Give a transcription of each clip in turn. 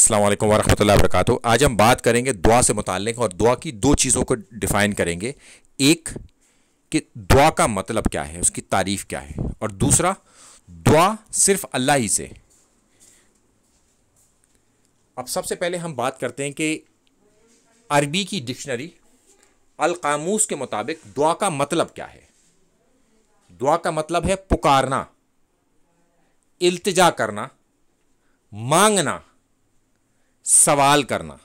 अस्सलाम वालेकुम वरहमतुल्लाहि वबरकातुहू। आज हम बात करेंगे दुआ से मुताल्लिक़ और दुआ की दो चीज़ों को डिफ़ाइन करेंगे। एक कि दुआ का मतलब क्या है, उसकी तारीफ़ क्या है, और दूसरा दुआ सिर्फ अल्लाह ही से। अब सबसे पहले हम बात करते हैं कि अरबी की डिक्शनरी अल कामूस के मुताबिक दुआ का मतलब क्या है। दुआ का मतलब है पुकारना, इल्तिजा करना, मांगना, सवाल करना।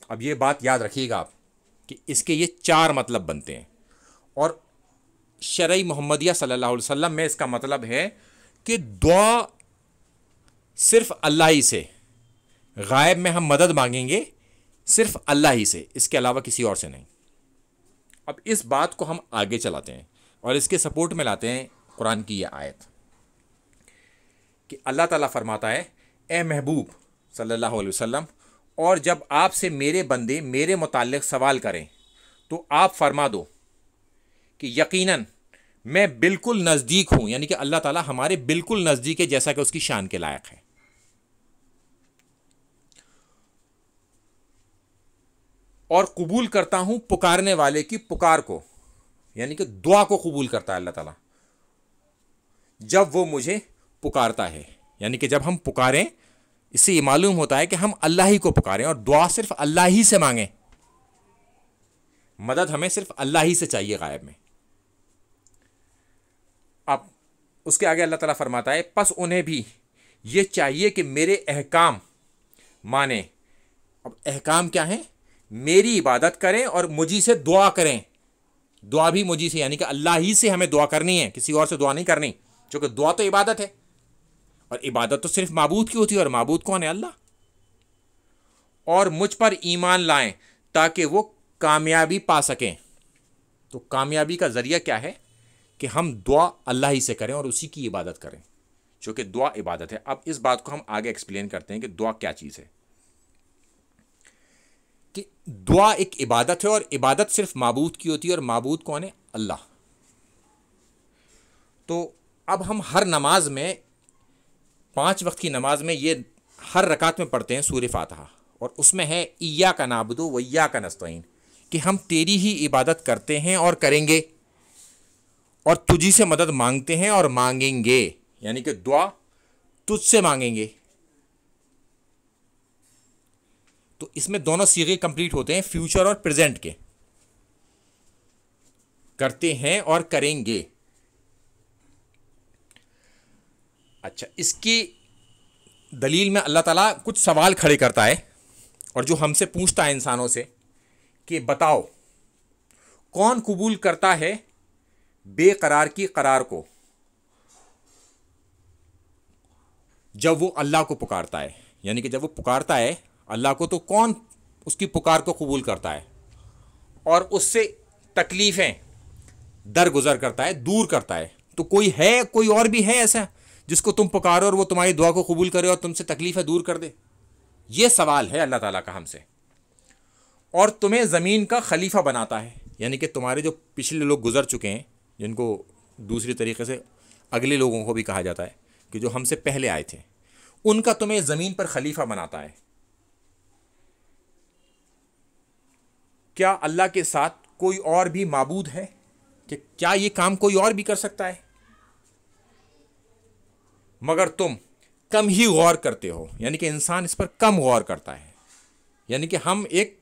अब ये बात याद रखिएगा आप कि इसके ये चार मतलब बनते हैं, और शरई मोहम्मदिया सल्लल्लाहु अलैहि वसल्लम में इसका मतलब है कि दुआ सिर्फ अल्लाह ही से, गायब में हम मदद मांगेंगे सिर्फ अल्लाह ही से, इसके अलावा किसी और से नहीं। अब इस बात को हम आगे चलाते हैं और इसके सपोर्ट में लाते हैं कुरान की यह आयत कि अल्लाह ताला फरमाता है, ए महबूब सल्लल्लाहु अलैहि वसल्लम, और जब आपसे मेरे बंदे मेरे मुताल्लिक़ सवाल करें तो आप फरमा दो कि यकीनन मैं बिल्कुल नज़दीक हूँ, यानी कि अल्लाह ताला हमारे बिल्कुल नज़दीक है, जैसा कि उसकी शान के लायक है। और कबूल करता हूँ पुकारने वाले की पुकार को, यानी कि दुआ को कबूल करता है अल्लाह ताला जब वो मुझे पुकारता है। यानी कि जब हम पुकारें, इससे ये मालूम होता है कि हम अल्लाह ही को पुकारें और दुआ सिर्फ अल्लाह ही से मांगें। मदद हमें सिर्फ अल्लाह ही से चाहिए गायब में। अब उसके आगे अल्लाह ताला फरमाता है, पस उन्हें भी ये चाहिए कि मेरे अहकाम माने। अब अहकाम क्या है? मेरी इबादत करें और मुझी से दुआ करें। दुआ भी मुझी से, यानी कि अल्लाह ही से हमें दुआ करनी है, किसी और से दुआ नहीं करनी, क्योंकि दुआ तो इबादत है और इबादत तो सिर्फ माबूद की होती है, और माबूद कौन है? अल्लाह। और मुझ पर ईमान लाएं ताकि वो कामयाबी पा सकें। तो कामयाबी का जरिया क्या है? कि हम दुआ अल्लाह ही से करें और उसी की इबादत करें, क्योंकि दुआ इबादत है। अब इस बात को हम आगे एक्सप्लेन करते हैं कि दुआ क्या चीज़ है। कि दुआ एक इबादत है और इबादत सिर्फ माबूद की होती है, और माबूद कौन है? अल्लाह। तो अब हम हर नमाज में, 5 वक्त की नमाज में, ये हर रकात में पढ़ते हैं सूरह फातिहा, और उसमें है इय्याका नअबुदु व इय्याका नस्तईन, कि हम तेरी ही इबादत करते हैं और करेंगे, और तुझी से मदद मांगते हैं और मांगेंगे, यानी कि दुआ तुझसे मांगेंगे। तो इसमें दोनों सीगे कंप्लीट होते हैं, फ्यूचर और प्रेजेंट के, करते हैं और करेंगे। अच्छा, इसकी दलील में अल्लाह ताला कुछ सवाल खड़े करता है, और जो हमसे पूछता है इंसानों से कि बताओ कौन कबूल करता है बेकरार की करार को जब वो अल्लाह को पुकारता है। यानी कि जब वो पुकारता है अल्लाह को, तो कौन उसकी पुकार को कबूल करता है और उससे तकलीफ़ें दरगुजर करता है, दूर करता है। तो कोई है, कोई और भी है ऐसा जिसको तुम पुकारो और वो तुम्हारी दुआ को कबूल करे और तुमसे तकलीफ़ें दूर कर दे? ये सवाल है अल्लाह ताला का हमसे। और तुम्हें ज़मीन का खलीफा बनाता है, यानी कि तुम्हारे जो पिछले लोग गुजर चुके हैं, जिनको दूसरी तरीके से अगले लोगों को भी कहा जाता है कि जो हमसे पहले आए थे, उनका तुम्हें ज़मीन पर खलीफा बनाता है। क्या अल्लाह के साथ कोई और भी माबूद है? कि क्या ये काम कोई और भी कर सकता है? मगर तुम कम ही गौर करते हो, यानी कि इंसान इस पर कम गौर करता है। यानी कि हम एक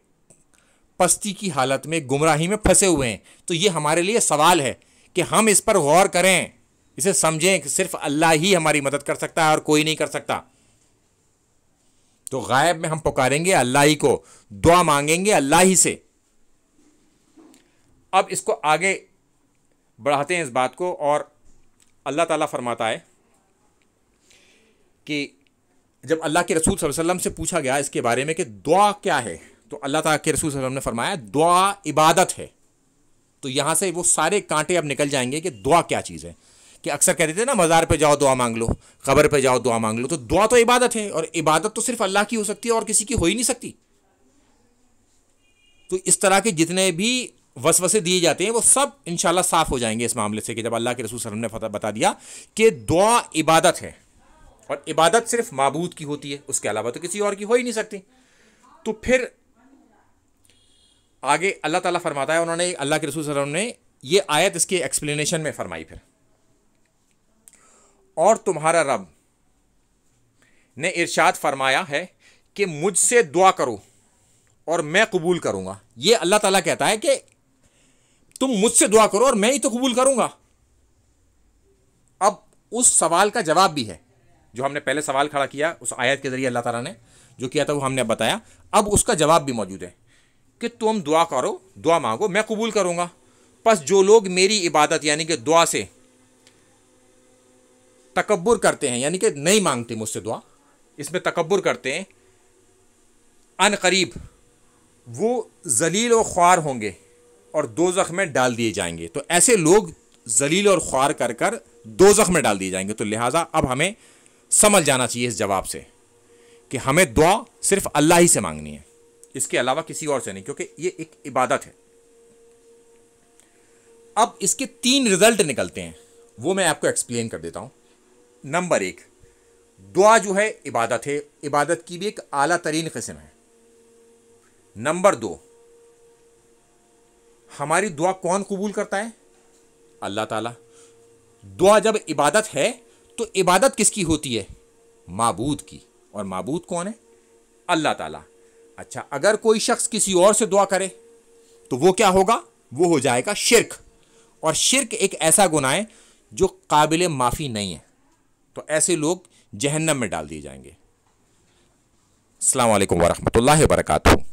पस्ती की हालत में, गुमराही में फंसे हुए हैं। तो ये हमारे लिए सवाल है कि हम इस पर गौर करें, इसे समझें कि सिर्फ अल्लाह ही हमारी मदद कर सकता है और कोई नहीं कर सकता। तो गायब में हम पुकारेंगे अल्लाह ही को, दुआ मांगेंगे अल्लाह ही से। अब इसको आगे बढ़ाते हैं इस बात को, और अल्लाह ताला फरमाता है कि जब अल्लाह के रसूल सल्लल्लाहु अलैहि वसल्लम से पूछा गया इसके बारे में कि दुआ क्या है, तो अल्लाह ताला के रसूल सल्लल्लाहु अलैहि वसल्लम ने फरमाया दुआ इबादत है। तो यहाँ से वो सारे कांटे अब निकल जाएंगे कि दुआ क्या चीज़ है। कि अक्सर कहते थे ना, मज़ार पे जाओ दुआ मांग लो, कब्र पे जाओ दुआ मांग लो। तो दुआ तो इबादत है, और इबादत तो सिर्फ अल्लाह की हो सकती है और किसी की हो ही नहीं सकती। तो इस तरह के जितने भी वसवसे दिए जाते हैं वो सब इंशाल्लाह साफ़ हो जाएंगे इस मामले से, कि जब अल्लाह के रसूल सल्लल्लाहु अलैहि वसल्लम ने बता दिया कि दुआ इबादत है। और इबादत सिर्फ माबूद की होती है, उसके अलावा तो किसी और की हो ही नहीं सकती। तो फिर आगे अल्लाह ताला फरमाता है, उन्होंने अल्लाह के रसूल सल्लल्लाहु अलैहि वसल्लम ने ये आयत इसके एक्सप्लेनेशन में फरमाई फिर, और तुम्हारा रब ने इरशाद फरमाया है कि मुझसे दुआ करो और मैं कबूल करूंगा। ये अल्लाह ताला कहता है कि तुम मुझसे दुआ करो और मैं ही तो कबूल करूंगा। अब उस सवाल का जवाब भी है जो हमने पहले सवाल खड़ा किया उस आयत के जरिए, अल्लाह ताला ने जो किया था वो हमने बताया। अब उसका जवाब भी मौजूद है कि तुम दुआ करो, दुआ मांगो, मैं कबूल करूंगा। बस जो लोग मेरी इबादत यानी कि दुआ से तकब्बुर करते हैं, यानी कि नहीं मांगते मुझसे दुआ, इसमें तकब्बुर करते हैं, अन करीब वो जलील और ख्वार होंगे और दोज़ख में डाल दिए जाएंगे। तो ऐसे लोग जलील और ख्वार कर कर दोज़ख में डाल दिए जाएंगे। तो लिहाजा अब हमें समझ जाना चाहिए इस जवाब से कि हमें दुआ सिर्फ अल्लाह ही से मांगनी है, इसके अलावा किसी और से नहीं, क्योंकि ये एक इबादत है। अब इसके 3 रिजल्ट निकलते हैं, वो मैं आपको एक्सप्लेन कर देता हूं। नंबर 1, दुआ जो है इबादत है, इबादत की भी एक आला तरीन किस्म है। नंबर 2, हमारी दुआ कौन कबूल करता है? अल्लाह ताला। दुआ जब इबादत है तो इबादत किसकी होती है? माबूद की। और माबूद कौन है? अल्लाह ताला। अच्छा, अगर कोई शख्स किसी और से दुआ करे तो वो क्या होगा? वो हो जाएगा शिर्क। और शिर्क एक ऐसा गुनाह है जो काबिल माफ़ी नहीं है। तो ऐसे लोग जहन्नम में डाल दिए जाएंगे। अस्सलाम वालेकुम वरहमतुल्लाहि वबरकातुहू।